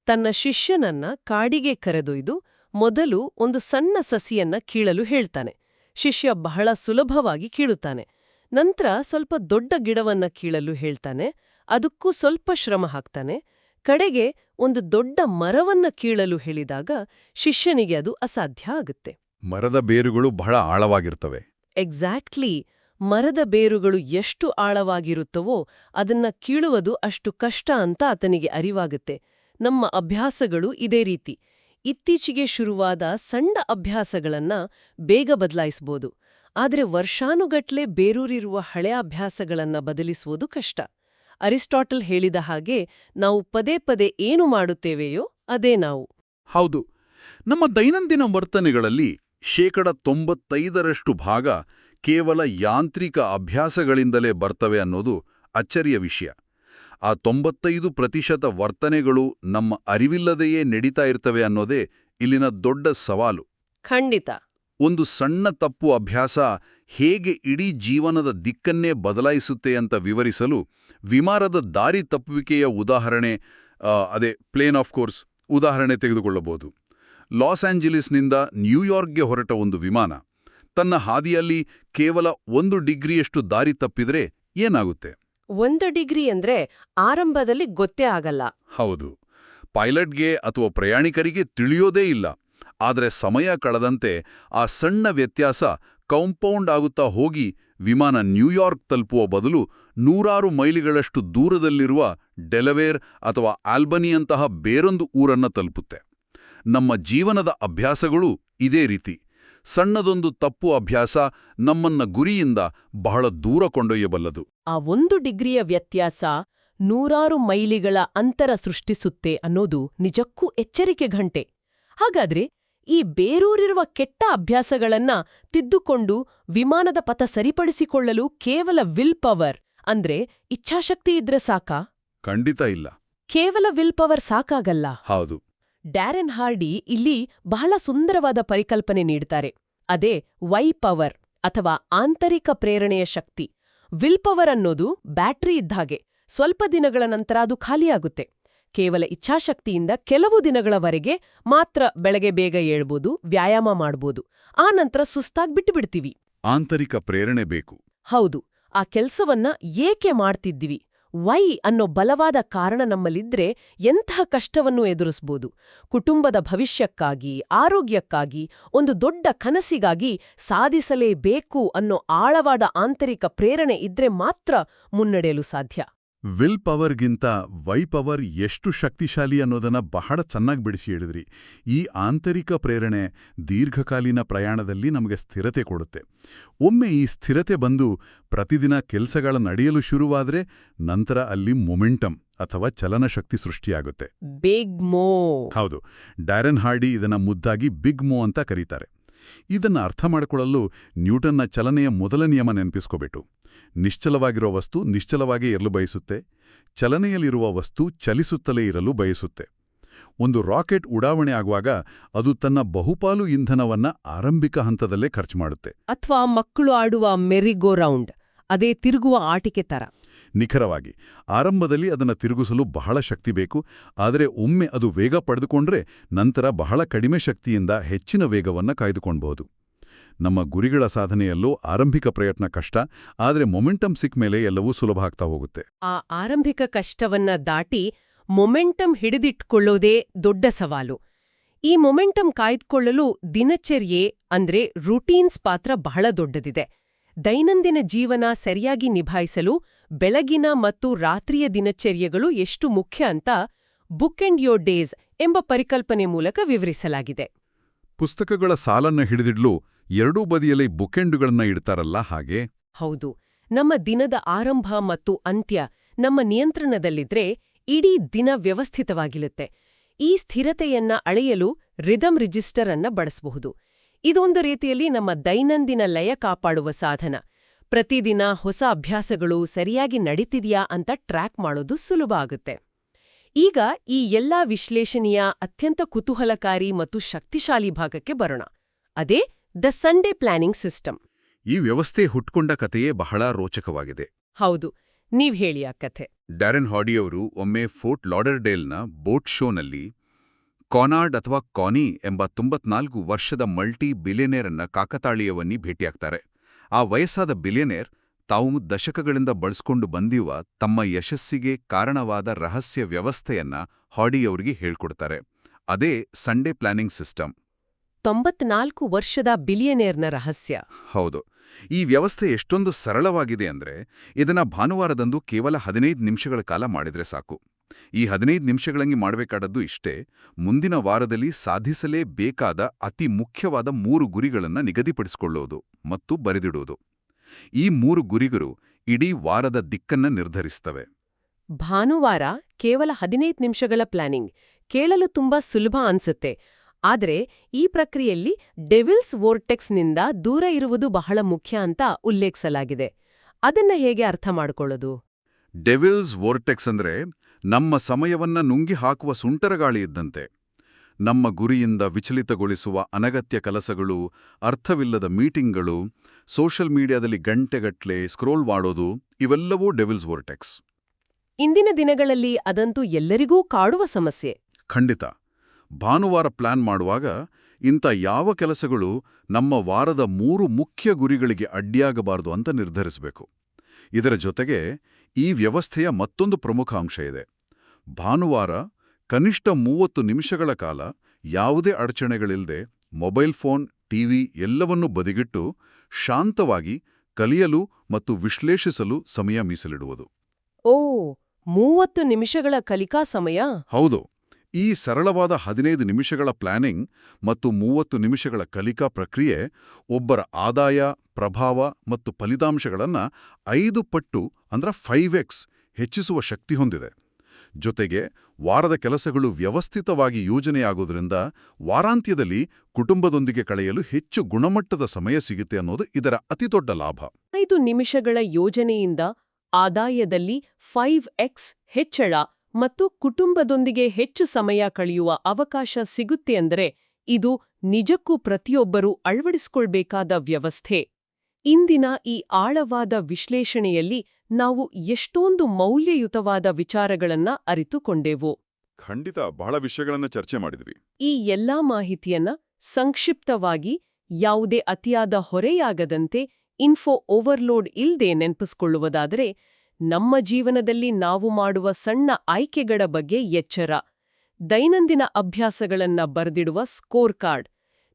ತನ್ನ ಶಿಷ್ಯನನ್ನ ಕಾಡಿಗೆ ಕರೆದೊಯ್ದು ಮೊದಲು ಒಂದು ಸಣ್ಣ ಸಸಿಯನ್ನ ಕೀಳಲು ಹೇಳ್ತಾನೆ. ಶಿಷ್ಯ ಬಹಳ ಸುಲಭವಾಗಿ ಕೀಳುತ್ತಾನೆ. ನಂತರ ಸ್ವಲ್ಪ ದೊಡ್ಡ ಗಿಡವನ್ನ ಕೀಳಲು ಹೇಳ್ತಾನೆ. ಅದಕ್ಕೂ ಸ್ವಲ್ಪ ಶ್ರಮ ಹಾಕ್ತಾನೆ. ಕಡೆಗೆ ಒಂದು ದೊಡ್ಡ ಮರವನ್ನ ಕೀಳಲು ಹೇಳಿದಾಗ ಶಿಷ್ಯನಿಗೆ ಅದು ಅಸಾಧ್ಯ ಆಗುತ್ತೆ. ಮರದ ಬೇರುಗಳು ಬಹಳ ಆಳವಾಗಿರ್ತವೆ. ಎಕ್ಸಾಕ್ಟ್ಲಿ. ಮರದ ಬೇರುಗಳು ಎಷ್ಟು ಆಳವಾಗಿರುತ್ತವೋ ಅದನ್ನ ಕೀಳುವುದು ಅಷ್ಟು ಕಷ್ಟ ಅಂತ ಆತನಿಗೆ ಅರಿವಾಗುತ್ತೆ. ನಮ್ಮ ಅಭ್ಯಾಸಗಳು ಇದೇ ರೀತಿ. ಇತ್ತೀಚೆಗೆ ಶುರುವಾದ ಸಣ್ಣ ಅಭ್ಯಾಸಗಳನ್ನ ಬೇಗ ಬದಲಾಯಿಸಬಹುದು. ಆದರೆ ವರ್ಷಾನುಗಟ್ಲೆ ಬೇರೂರಿರುವ ಹಳೆ ಅಭ್ಯಾಸಗಳನ್ನ ಬದಲಿಸುವುದು ಕಷ್ಟ. ಅರಿಸ್ಟಾಟಲ್ ಹೇಳಿದ ಹಾಗೆ ನಾವು ಪದೇ ಪದೇ ಏನು ಮಾಡುತ್ತೇವೆಯೋ ಅದೇ ನಾವು. ಹೌದು. ನಮ್ಮ ದೈನಂದಿನ ವರ್ತನೆಗಳಲ್ಲಿ 95% ಭಾಗ ಕೇವಲ ಯಾಂತ್ರಿಕ ಅಭ್ಯಾಸಗಳಿಂದಲೇ ಬರ್ತವೆ ಅನ್ನೋದು ಅಚ್ಚರಿಯ ವಿಷಯ. ಆ 95% ವರ್ತನೆಗಳು ನಮ್ಮ ಅರಿವಿಲ್ಲದೆಯೇ ನಡೀತಾ ಇರ್ತವೆ ಅನ್ನೋದೇ ಇಲ್ಲಿನ ದೊಡ್ಡ ಸವಾಲು. ಖಂಡಿತ. ಒಂದು ಸಣ್ಣ ತಪ್ಪು ಅಭ್ಯಾಸ ಹೇಗೆ ಇಡೀ ಜೀವನದ ದಿಕ್ಕನ್ನೇ ಬದಲಾಯಿಸುತ್ತೆ ಅಂತ ವಿವರಿಸಲು ವಿಮಾನದ ದಾರಿ ತಪ್ಪುವಿಕೆಯ ಉದಾಹರಣೆ, ಅದೇ ಪ್ಲೇನ್ ಆಫ್ ಕೋರ್ಸ್ ಉದಾಹರಣೆ ತೆಗೆದುಕೊಳ್ಳಬಹುದು. ಲಾಸ್ ಆಂಜಲೀಸ್ನಿಂದ ನ್ಯೂಯಾರ್ಕ್ಗೆ ಹೊರಟ ಒಂದು ವಿಮಾನ ತನ್ನ ಹಾದಿಯಲ್ಲಿ ಕೇವಲ 1 ಡಿಗ್ರಿಯಷ್ಟು ದಾರಿ ತಪ್ಪಿದ್ರೆ ಏನಾಗುತ್ತೆ? 1 ಡಿಗ್ರಿ ಅಂದ್ರೆ ಆರಂಭದಲ್ಲಿ ಗೊತ್ತೇ ಆಗಲ್ಲ. ಹೌದು. ಪೈಲಟ್ಗೆ ಅಥವಾ ಪ್ರಯಾಣಿಕರಿಗೆ ತಿಳಿಯೋದೇ ಇಲ್ಲ. ಆದರೆ ಸಮಯ ಕಳೆದಂತೆ ಆ ಸಣ್ಣ ವ್ಯತ್ಯಾಸ ಕಾಂಪೌಂಡ್ ಆಗುತ್ತಾ ಹೋಗಿ ವಿಮಾನ ನ್ಯೂಯಾರ್ಕ್ ತಲುಪುವ ಬದಲು 100 ಮೈಲಿಗಳಷ್ಟು ದೂರದಲ್ಲಿರುವ ಡೆಲವೇರ್ ಅಥವಾ ಆಲ್ಬನಿಯಂತಹ ಬೇರೊಂದು ಊರನ್ನ ತಲುಪುತ್ತೆ. ನಮ್ಮ ಜೀವನದ ಅಭ್ಯಾಸಗಳು ಇದೇ ರೀತಿ. ಸಣ್ಣದೊಂದು ತಪ್ಪು ಅಭ್ಯಾಸ ನಮ್ಮನ್ನ ಗುರಿಯಿಂದ ಬಹಳ ದೂರ ಕೊಂಡೊಯ್ಯಬಲ್ಲದು. ಆ 1 ಡಿಗ್ರಿಯ ವ್ಯತ್ಯಾಸ 100 ಮೈಲಿಗಳ ಅಂತರ ಸೃಷ್ಟಿಸುತ್ತೆ ಅನ್ನೋದು ನಿಜಕ್ಕೂ ಎಚ್ಚರಿಕೆ ಗಂಟೆ. ಹಾಗಾದ್ರೆ ಈ ಬೇರೂರಿರುವ ಕೆಟ್ಟ ಅಭ್ಯಾಸಗಳನ್ನ ತಿದ್ದುಕೊಂಡು ವಿಮಾನದ ಪಥ ಸರಿಪಡಿಸಿಕೊಳ್ಳಲು ಕೇವಲ ವಿಲ್ ಪವರ್ ಅಂದ್ರೆ ಇಚ್ಛಾಶಕ್ತಿ ಇದ್ರೆ ಸಾಕಾ? ಖಂಡಿತ ಇಲ್ಲ. ಕೇವಲ ವಿಲ್ ಪವರ್ ಸಾಕಾಗಲ್ಲ. ಹೌದು. ಡ್ಯಾರೆನ್ ಹಾರ್ಡಿ ಇಲ್ಲಿ ಬಹಳ ಸುಂದರವಾದ ಪರಿಕಲ್ಪನೆ ನೀಡ್ತಾರೆ. ಅದೇ ವೈ ಪವರ್ ಅಥವಾ ಆಂತರಿಕ ಪ್ರೇರಣೆಯ ಶಕ್ತಿ. ವಿಲ್ ಪವರ್ ಅನ್ನೋದು ಬ್ಯಾಟ್ರಿ ಇದ್ದಾಗೆ. ಸ್ವಲ್ಪ ದಿನಗಳ ನಂತರ ಅದು ಖಾಲಿಯಾಗುತ್ತೆ. ಕೇವಲ ಇಚ್ಛಾಶಕ್ತಿಯಿಂದ ಕೆಲವು ದಿನಗಳವರೆಗೆ ಮಾತ್ರ ಬೆಳಗ್ಗೆ ಬೇಗ ಏಳ್ಬೋದು, ವ್ಯಾಯಾಮ ಮಾಡ್ಬೋದು. ಆ ನಂತರ ಸುಸ್ತಾಗಿ ಬಿಟ್ಟುಬಿಡ್ತೀವಿ. ಆಂತರಿಕ ಪ್ರೇರಣೆ ಬೇಕು. ಹೌದು. ಆ ಕೆಲ್ಸವನ್ನ ಏಕೆ ಮಾಡ್ತಿದ್ವಿ? ವೈ ಅನ್ನೋ ಬಲವಾದ ಕಾರಣ ನಮ್ಮಲ್ಲಿದ್ರೆ ಎಂಥ ಕಷ್ಟವನ್ನು ಎದುರಿಸ್ಬೋದು. ಕುಟುಂಬದ ಭವಿಷ್ಯಕ್ಕಾಗಿ, ಆರೋಗ್ಯಕ್ಕಾಗಿ, ಒಂದು ದೊಡ್ಡ ಕನಸಿಗಾಗಿ ಸಾಧಿಸಲೇಬೇಕು ಅನ್ನೋ ಆಳವಾದ ಆಂತರಿಕ ಪ್ರೇರಣೆ ಇದ್ರೆ ಮಾತ್ರ ಮುನ್ನಡೆಯಲು ಸಾಧ್ಯ. ವಿಲ್ ಪವರ್ಗಿಂತ ವೈ ಪವರ್ ಎಷ್ಟು ಶಕ್ತಿಶಾಲಿ ಅನ್ನೋದನ್ನ ಬಹಳ ಚೆನ್ನಾಗಿ ಬಿಡಿಸಿ ಹೇಳಿದ್ರಿ. ಈ ಆಂತರಿಕ ಪ್ರೇರಣೆ ದೀರ್ಘಕಾಲೀನ ಪ್ರಯಾಣದಲ್ಲಿ ನಮಗೆ ಸ್ಥಿರತೆ ಕೊಡುತ್ತೆ. ಒಮ್ಮೆ ಈ ಸ್ಥಿರತೆ ಬಂದು ಪ್ರತಿದಿನ ಕೆಲಸಗಳ ನಡೆಯಲು ಶುರುವಾದ್ರೆ ನಂತರ ಅಲ್ಲಿ ಮೊಮೆಂಟಮ್ ಅಥವಾ ಚಲನಶಕ್ತಿ ಸೃಷ್ಟಿಯಾಗುತ್ತೆ. ಬಿಗ್ ಮೋ. ಹೌದು. ಡ್ಯಾರೆನ್ ಹಾರ್ಡಿ ಇದನ್ನ ಮುದ್ದಾಗಿ ಬಿಗ್ ಮೋ ಅಂತ ಕರೀತಾರೆ. ಇದನ್ನ ಅರ್ಥ ಮಾಡಿಕೊಳ್ಳಲು ನ್ಯೂಟನ್ನ ಚಲನೆಯ ಮೊದಲ ನಿಯಮ ನೆನಪಿಸ್ಕೋಬೇಕು. ನಿಶ್ಚಲವಾಗಿರೋ ವಸ್ತು ನಿಶ್ಚಲವಾಗೇ ಇರಲು ಬಯಸುತ್ತೆ, ಚಲನೆಯಲ್ಲಿರುವ ವಸ್ತು ಚಲಿಸುತ್ತಲೇ ಇರಲು ಬಯಸುತ್ತೆ. ಒಂದು ರಾಕೆಟ್ ಉಡಾವಣೆ ಆಗುವಾಗ ಅದು ತನ್ನ ಬಹುಪಾಲು ಇಂಧನವನ್ನ ಆರಂಭಿಕ ಹಂತದಲ್ಲೇ ಖರ್ಚು ಮಾಡುತ್ತೆ. ಅಥವಾ ಮಕ್ಕಳು ಆಡುವ ಮೆರಿಗೋ ರೌಂಡ್, ಅದೇ ತಿರುಗುವ ಆಟಿಕೆ ತರ. ನಿಖರವಾಗಿ, ಆರಂಭದಲ್ಲಿ ಅದನ್ನು ತಿರುಗಿಸಲು ಬಹಳ ಶಕ್ತಿ ಬೇಕು, ಆದರೆ ಒಮ್ಮೆ ಅದು ವೇಗ ಪಡೆದುಕೊಂಡ್ರೆ ನಂತರ ಬಹಳ ಕಡಿಮೆ ಶಕ್ತಿಯಿಂದ ಹೆಚ್ಚಿನ ವೇಗವನ್ನು ಕಾಯ್ದುಕೊಳ್ಬಹುದು. ನಮ್ಮ ಗುರಿಗಳ ಸಾಧನೆಯಲ್ಲೂ ಆರಂಭಿಕ ಪ್ರಯತ್ನ ಕಷ್ಟ, ಆದರೆ ಮೊಮೆಂಟಮ್ ಸಿಕ್ಕ ಮೇಲೆ ಎಲ್ಲವೂ ಸುಲಭ ಆಗ್ತಾ ಹೋಗುತ್ತೆ. ಆ ಆರಂಭಿಕ ಕಷ್ಟವನ್ನ ದಾಟಿ ಮೊಮೆಂಟಮ್ ಹಿಡಿದಿಟ್ಕೊಳ್ಳೋದೇ ದೊಡ್ಡ ಸವಾಲು. ಈ ಮೊಮೆಂಟಮ್ ಕಾಯ್ದುಕೊಳ್ಳಲು ದಿನಚರ್ಯೆ ಅಂದ್ರೆ ರೂಟೀನ್ಸ್ ಪಾತ್ರ ಬಹಳ ದೊಡ್ಡದಿದೆ. ದೈನಂದಿನ ಜೀವನ ಸರಿಯಾಗಿ ನಿಭಾಯಿಸಲು ಬೆಳಗಿನ ಮತ್ತು ರಾತ್ರಿಯ ದಿನಚರ್ಯೆಗಳು ಎಷ್ಟು ಮುಖ್ಯ ಅಂತ ಬುಕ್ ಅಂಡ್ ಯೋರ್ ಡೇಸ್ ಎಂಬ ಪರಿಕಲ್ಪನೆ ಮೂಲಕ ವಿವರಿಸಲಾಗಿದೆ. ಪುಸ್ತಕಗಳ ಸಾಲನ್ನ ಹಿಡಿದಿಡ್ಲು ಎರಡೂ ಬದಿಯಲ್ಲಿ ಬುಕ್ಎಂಡುಗಳನ್ನ ಇಡ್ತಾರಲ್ಲ ಹಾಗೆ. ಹೌದು, ನಮ್ಮ ದಿನದ ಆರಂಭ ಮತ್ತು ಅಂತ್ಯ ನಮ್ಮ ನಿಯಂತ್ರಣದಲ್ಲಿದ್ರೆ ಇಡೀ ದಿನ ವ್ಯವಸ್ಥಿತವಾಗಿರುತ್ತೆ. ಈ ಸ್ಥಿರತೆಯನ್ನ ಅಳೆಯಲು ರಿದಮ್ ರಿಜಿಸ್ಟರ್ ಅನ್ನ ಬಳಸಬಹುದು. ಇದೊಂದು ರೀತಿಯಲ್ಲಿ ನಮ್ಮ ದೈನಂದಿನ ಲಯ ಕಾಪಾಡುವ ಸಾಧನ. ಪ್ರತಿದಿನ ಹೊಸ ಅಭ್ಯಾಸಗಳು ಸರಿಯಾಗಿ ನಡೀತಿದ್ಯಾ ಅಂತ ಟ್ರ್ಯಾಕ್ ಮಾಡೋದು ಸುಲಭ ಆಗುತ್ತೆ. ಈಗ ಈ ಎಲ್ಲಾ ವಿಶ್ಲೇಷಣೆಯ ಅತ್ಯಂತ ಕುತೂಹಲಕಾರಿ ಮತ್ತು ಶಕ್ತಿಶಾಲಿ ಭಾಗಕ್ಕೆ ಬರೋಣ. ಅದೇ ದ ಸಂಡೇ ಪ್ಲಾನಿಂಗ್ ಸಿಸ್ಟಮ್. ಈ ವ್ಯವಸ್ಥೆ ಹುಟ್ಕೊಂಡ ಕಥೆಯೇ ಬಹಳ ರೋಚಕವಾಗಿದೆ. ಹೌದು, ನೀವ್ ಹೇಳಿ ಆ ಕಥೆ. ಡ್ಯಾರೆನ್ ಹಾಡಿಯವರು ಒಮ್ಮೆ ಫೋರ್ಟ್ ಲಾಡರ್ಡೇಲ್ನ ಬೋಟ್ ಶೋನಲ್ಲಿ ಕಾನಾರ್ಡ್ ಅಥವಾ ಕಾನಿ ಎಂಬ 94 ವರ್ಷದ ಮಲ್ಟಿ ಬಿಲಿಯನೇರ್ ಅನ್ನ ಕಾಕತಾಳೀಯವನ್ನಿ ಭೇಟಿಯಾಗ್ತಾರೆ. ಆ ವಯಸ್ಸಾದ ಬಿಲಿಯನೇರ್ ತಾವು ದಶಕಗಳಿಂದ ಬಳಸ್ಕೊಂಡು ಬಂದಿರುವ ತಮ್ಮ ಯಶಸ್ಸಿಗೆ ಕಾರಣವಾದ ರಹಸ್ಯ ವ್ಯವಸ್ಥೆಯನ್ನ ಹಾಡಿಯವರಿಗೆ ಹೇಳ್ಕೊಡ್ತಾರೆ. ಅದೇ ಸಂಡೇ ಪ್ಲಾನಿಂಗ್ ಸಿಸ್ಟಮ್. 94 ವರ್ಷದ ಬಿಲಿಯನೇರ್ನ ರಹಸ್ಯ. ಹೌದು. ಈ ವ್ಯವಸ್ಥೆ ಎಷ್ಟೊಂದು ಸರಳವಾಗಿದೆ ಅಂದ್ರೆ ಇದನ್ನ ಭಾನುವಾರದಂದು ಕೇವಲ 15 ನಿಮಿಷಗಳ ಕಾಲ ಮಾಡಿದ್ರೆ ಸಾಕು. ಈ 15 ನಿಮಿಷಗಳಂಗಿ ಮಾಡಬೇಕಾದದ್ದು ಇಷ್ಟೇ: ಮುಂದಿನ ವಾರದಲ್ಲಿ ಸಾಧಿಸಲೇಬೇಕಾದ ಅತಿ ಮುಖ್ಯವಾದ 3 ಗುರಿಗಳನ್ನು ನಿಗದಿಪಡಿಸಿಕೊಳ್ಳೋದು ಮತ್ತು ಬರೆದಿಡುವುದು. ಈ 3 ಗುರಿಗಳು ಇಡೀ ವಾರದ ದಿಕ್ಕನ್ನ ನಿರ್ಧರಿಸ್ತವೆ. ಭಾನುವಾರ ಕೇವಲ 15 ನಿಮಿಷಗಳ ಪ್ಲಾನಿಂಗ್ ಕೇಳಲು ತುಂಬಾ ಸುಲಭ ಅನ್ಸುತ್ತೆ. ಆದರೆ ಈ ಪ್ರಕ್ರಿಯೆಯಲ್ಲಿ ಡೆವಿಲ್ಸ್ ವೋರ್ಟೆಕ್ಸ್ನಿಂದ ದೂರ ಇರುವುದು ಬಹಳ ಮುಖ್ಯ ಅಂತ ಉಲ್ಲೇಖಿಸಲಾಗಿದೆ. ಅದನ್ನ ಹೇಗೆ ಅರ್ಥ ಮಾಡ್ಕೊಳ್ಳೋದು? ಡೆವಿಲ್ಸ್ ವೋರ್ಟೆಕ್ಸ್ ಅಂದ್ರೆ ನಮ್ಮ ಸಮಯವನ್ನ ನುಂಗಿ ಹಾಕುವ ಸುಂಟರಗಾಳಿ ಇದ್ದಂತೆ. ನಮ್ಮ ಗುರಿಯಿಂದ ವಿಚಲಿತಗೊಳಿಸುವ ಅನಗತ್ಯ ಕೆಲಸಗಳು, ಅರ್ಥವಿಲ್ಲದ ಮೀಟಿಂಗ್ಗಳು, ಸೋಷಿಯಲ್ ಮೀಡಿಯಾದಲ್ಲಿ ಗಂಟೆಗಟ್ಲೆ ಸ್ಕ್ರೋಲ್ ಮಾಡೋದು, ಇವೆಲ್ಲವೂ ಡೆವಿಲ್ಸ್ ವೋರ್ಟೆಕ್ಸ್. ಇಂದಿನ ದಿನಗಳಲ್ಲಿ ಅದಂತೂ ಎಲ್ಲರಿಗೂ ಕಾಡುವ ಸಮಸ್ಯೆ. ಖಂಡಿತ. ಭಾನುವಾರ ಪ್ಲಾನ್ ಮಾಡುವಾಗ ಇಂಥ ಯಾವ ಕೆಲಸಗಳು ನಮ್ಮ ವಾರದ 3 ಮುಖ್ಯ ಗುರಿಗಳಿಗೆ ಅಡ್ಡಿಯಾಗಬಾರದು ಅಂತ ನಿರ್ಧರಿಸಬೇಕು. ಇದರ ಜೊತೆಗೆ ಈ ವ್ಯವಸ್ಥೆಯ ಮತ್ತೊಂದು ಪ್ರಮುಖ ಅಂಶ ಇದೆ. ಭಾನುವಾರ ಕನಿಷ್ಠ 30 ನಿಮಿಷಗಳ ಕಾಲ ಯಾವುದೇ ಅಡಚಣೆಗಳಿಲ್ಲದೆ ಮೊಬೈಲ್ ಫೋನ್, ಟಿವಿ ಎಲ್ಲವನ್ನೂ ಬದಿಗಿಟ್ಟು ಶಾಂತವಾಗಿ ಕಲಿಯಲು ಮತ್ತು ವಿಶ್ಲೇಷಿಸಲು ಸಮಯ ಮೀಸಲಿಡುವುದು. ಓ, 30 ನಿಮಿಷಗಳ ಕಲಿಕಾ ಸಮಯ? ಹೌದು. ಈ ಸರಳವಾದ 15 ನಿಮಿಷಗಳ ಪ್ಲಾನಿಂಗ್ ಮತ್ತು 30 ನಿಮಿಷಗಳ ಕಲಿಕಾ ಪ್ರಕ್ರಿಯೆ ಒಬ್ಬರ ಆದಾಯ, ಪ್ರಭಾವ ಮತ್ತು ಫಲಿತಾಂಶಗಳನ್ನು 5 ಪಟ್ಟು ಅಂದ್ರೆ 5x ಹೆಚ್ಚಿಸುವ ಶಕ್ತಿ ಹೊಂದಿದೆ. ಜೊತೆಗೆ ವಾರದ ಕೆಲಸಗಳು ವ್ಯವಸ್ಥಿತವಾಗಿ ಯೋಜನೆಯಾಗೋದ್ರಿಂದ ವಾರಾಂತ್ಯದಲ್ಲಿ ಕುಟುಂಬದೊಂದಿಗೆ ಕಳೆಯಲು ಹೆಚ್ಚು ಗುಣಮಟ್ಟದ ಸಮಯ ಸಿಗುತ್ತೆ ಅನ್ನೋದು ಇದರ ಅತಿದೊಡ್ಡ ಲಾಭ. 5 ನಿಮಿಷಗಳ ಯೋಜನೆಯಿಂದ ಆದಾಯದಲ್ಲಿ 5x ಹೆಚ್ಚಳ ಮತ್ತು ಕುಟುಂಬದೊಂದಿಗೆ ಹೆಚ್ಚು ಸಮಯ ಕಳೆಯುವ ಅವಕಾಶ ಸಿಗುತ್ತೆ ಅಂದರೆ ಇದು ನಿಜಕ್ಕೂ ಪ್ರತಿಯೊಬ್ಬರೂ ಅಳವಡಿಸಿಕೊಳ್ಬೇಕಾದ ವ್ಯವಸ್ಥೆ. ಇಂದಿನ ಈ ಆಳವಾದ ವಿಶ್ಲೇಷಣೆಯಲ್ಲಿ ನಾವು ಎಷ್ಟೊಂದು ಮೌಲ್ಯಯುತವಾದ ವಿಚಾರಗಳನ್ನ ಅರಿತುಕೊಂಡೆವು. ಖಂಡಿತ ಬಹಳ ವಿಷಯಗಳನ್ನ ಚರ್ಚೆ ಮಾಡಿದ್ವಿ. ಈ ಎಲ್ಲಾ ಮಾಹಿತಿಯನ್ನ ಸಂಕ್ಷಿಪ್ತವಾಗಿ, ಯಾವುದೇ ಅತಿಯಾದ ಹೊರೆಯಾಗದಂತೆ, ಇನ್ಫೋ ಓವರ್ಲೋಡ್ ಇಲ್ದೆ ನೆನಪಿಸಿಕೊಳ್ಳುವುದಾದರೆ, ನಮ್ಮ ಜೀವನದಲ್ಲಿ ನಾವು ಮಾಡುವ ಸಣ್ಣ ಆಯ್ಕೆಗಳ ಬಗ್ಗೆ ಎಚ್ಚರ, ದೈನಂದಿನ ಅಭ್ಯಾಸಗಳನ್ನ ಬರೆದಿಡುವ ಸ್ಕೋರ್ ಕಾರ್ಡ್,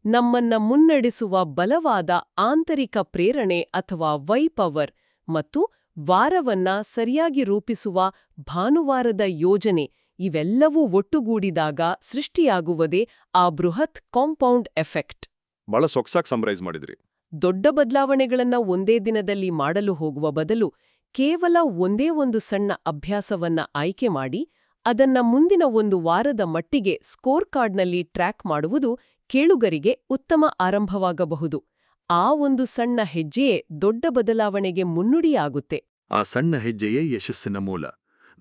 ನಮ್ಮನ್ನ ಮುನ್ನಡೆಸುವ ಬಲವಾದ ಆಂತರಿಕ ಪ್ರೇರಣೆ ಅಥವಾ ವೈ ಪವರ್ ಮತ್ತು ವಾರವನ್ನ ಸರಿಯಾಗಿ ರೂಪಿಸುವ ಭಾನುವಾರದ ಯೋಜನೆ ಇವೆಲ್ಲವೂ ಒಟ್ಟುಗೂಡಿದಾಗ ಸೃಷ್ಟಿಯಾಗುವುದೇ ಆ ಬೃಹತ್ ಕಾಂಪೌಂಡ್ ಎಫೆಕ್ಟ್. ಬಹಳ ಸೊಗಸಾಗಿ ಸಮರೈಸ್ ಮಾಡಿದ್ರಿ. ದೊಡ್ಡ ಬದಲಾವಣೆಗಳನ್ನ ಒಂದೇ ದಿನದಲ್ಲಿ ಮಾಡಲು ಹೋಗುವ ಬದಲು ಕೇವಲ ಒಂದೇ ಒಂದು ಸಣ್ಣ ಅಭ್ಯಾಸವನ್ನ ಆಯ್ಕೆ ಮಾಡಿ ಅದನ್ನ ಮುಂದಿನ ಒಂದು ವಾರದ ಮಟ್ಟಿಗೆ ಸ್ಕೋರ್ ಕಾರ್ಡ್ನಲ್ಲಿ ಟ್ರ್ಯಾಕ್ ಮಾಡುವುದು ಕೇಳುಗರಿಗೆ ಉತ್ತಮ ಆರಂಭವಾಗಬಹುದು. ಆ ಒಂದು ಸಣ್ಣ ಹೆಜ್ಜೆಯೇ ದೊಡ್ಡ ಬದಲಾವಣೆಗೆ ಮುನ್ನುಡಿಯಾಗುತ್ತೆ. ಆ ಸಣ್ಣ ಹೆಜ್ಜೆಯೇ ಯಶಸ್ಸಿನ ಮೂಲ.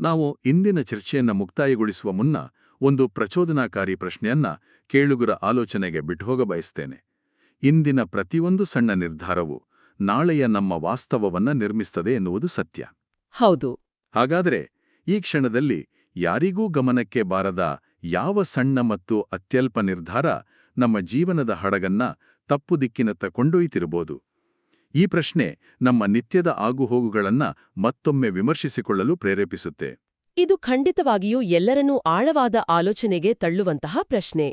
ನಾವು ಇಂದಿನ ಚರ್ಚೆಯನ್ನ ಮುಕ್ತಾಯಗೊಳಿಸುವ ಮುನ್ನ ಒಂದು ಪ್ರಚೋದನಾಕಾರಿ ಪ್ರಶ್ನೆಯನ್ನ ಕೇಳುಗರ ಆಲೋಚನೆಗೆ ಬಿಟ್ಟುಹೋಗ ಬಯಸ್ತೇನೆ. ಇಂದಿನ ಪ್ರತಿಯೊಂದು ಸಣ್ಣ ನಿರ್ಧಾರವು ನಾಳೆಯ ನಮ್ಮ ವಾಸ್ತವವನ್ನ ನಿರ್ಮಿಸ್ತದೆ ಎನ್ನುವುದು ಸತ್ಯ. ಹೌದು. ಹಾಗಾದರೆ ಈ ಕ್ಷಣದಲ್ಲಿ ಯಾರಿಗೂ ಗಮನಕ್ಕೆ ಬಾರದ ಯಾವ ಸಣ್ಣ ಮತ್ತು ಅತ್ಯಲ್ಪ ನಿರ್ಧಾರ ನಮ್ಮ ಜೀವನದ ಹಡಗನ್ನ ತಪ್ಪು ದಿಕ್ಕಿನತ್ತ ಕೊಂಡೊಯ್ತಿರಬಹುದು? ಈ ಪ್ರಶ್ನೆ ನಮ್ಮ ನಿತ್ಯದ ಆಗುಹೋಗುಗಳನ್ನ ಮತ್ತೊಮ್ಮೆ ವಿಮರ್ಶಿಸಿಕೊಳ್ಳಲು ಪ್ರೇರೇಪಿಸುತ್ತೆ. ಇದು ಖಂಡಿತವಾಗಿಯೂ ಎಲ್ಲರನ್ನೂ ಆಳವಾದ ಆಲೋಚನೆಗೆ ತಳ್ಳುವಂತಹ ಪ್ರಶ್ನೆ.